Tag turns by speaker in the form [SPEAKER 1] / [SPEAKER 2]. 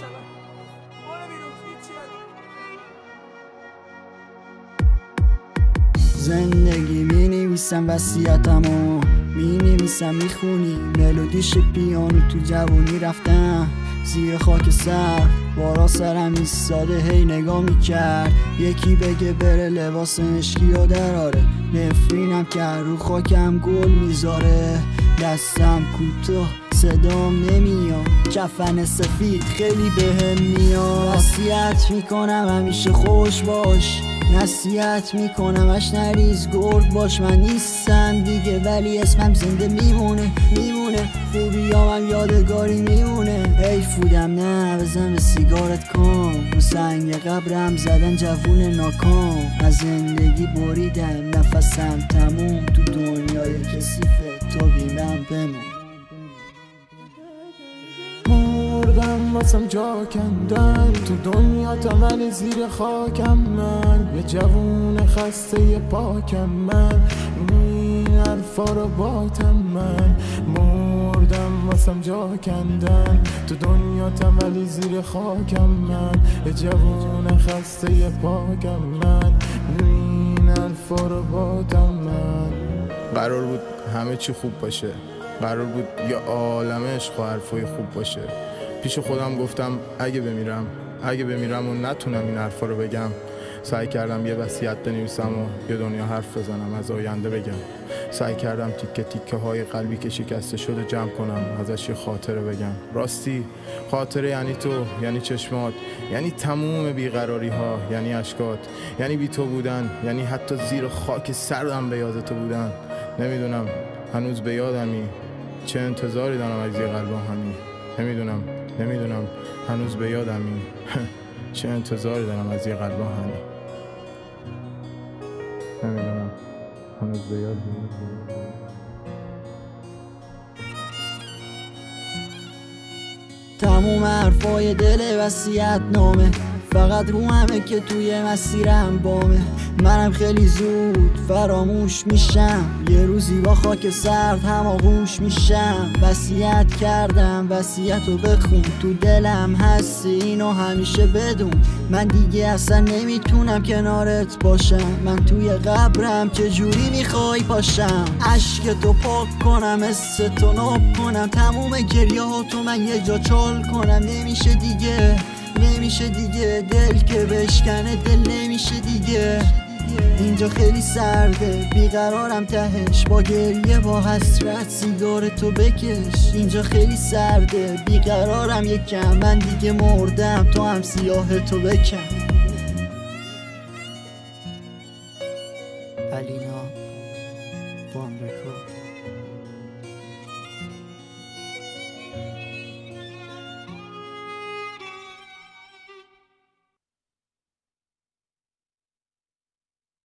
[SPEAKER 1] شود. برو بیرون، هیچی نداره.
[SPEAKER 2] زندگی مینویسم وصیتمو مینویسم میخونی ملودیش پیانو تو جوونی رفتم زیر خاک سر بارا سرم ایستاده هی نگاه میکرد یکی بگه بره لباس مشکی و دراره نفرینم که رو خاکم گل میذاره دستم کوتاه صدام نمیاد کفن سفید خیلی بهم میاد وصیت میکنم همیشه خوش باش نصیحت میکنمش نریز گرد باش من نیستم دیگه ولی اسمم زنده میمونه خوبیامم یادگاری میمونه حیفودم نه بزن به سیگارت کام رو سنگ قبرم زدن جوون ناکام از زندگی بریدم نفسم تموم تو دنیای کثیفه تو بیمم بمون
[SPEAKER 3] مردم واسم جا کندن تو دنیا ولی زیر خاکم من یه جوون خسته یه پاکم من این حرفا رو باتم من مردم واسم جا کندن تو دنیا ولی زیر خاکم من یه جوون خسته یه پاکم من این حرفا رو باتم من قرار بود همه چی خوب باشه قرار بود یه عالمه عشق و حرفای خوب باشه پیش خودم گفتم اگه بمیرم و نتونم این حرفا رو بگم سعی کردم یه وصیت بنویسم و یه دنیا حرف بزنم از آینده بگم سعی کردم تیکه تیکه های قلبی که شکسته شده جمع کنم ازش یه خاطره بگم راستی خاطره یعنی تو یعنی چشمات یعنی تموم بیقراری ها یعنی اشکات یعنی بی تو بودن یعنی حتی زیر خاک سردم به یاد تو بودن نمیدونم هنوز به یادمی چه انتظاری دارم از یه قلب آهنی نمیدونم هنوز به یادمی چه انتظاری دارم از یه قلب آهنی نمیدونم هنوز به یادمی
[SPEAKER 2] تموم حرفای دل وصیت نامه فقط رو همه که توی مسیرم بامه منم خیلی زود فراموش میشم یه روزی با خاک سرد هماغوش میشم وصیت کردم وصیتو بخون تو دلم هستی اینو همیشه بدون من دیگه اصلا نمیتونم کنارت باشم من توی قبرم چجوری میخوای پاشم عشق تو پاک کنم استو ناب کنم تموم گریه ها تو من یه جا چال کنم نمیشه دیگه دل که بشکنه دل نمیشه دیگه اینجا خیلی سرده بیقرارم تهش با گریه با حسرت سیگار تو بکش اینجا خیلی سرده بیقرارم یکم من دیگه مردم تو هم سیاه تو بکن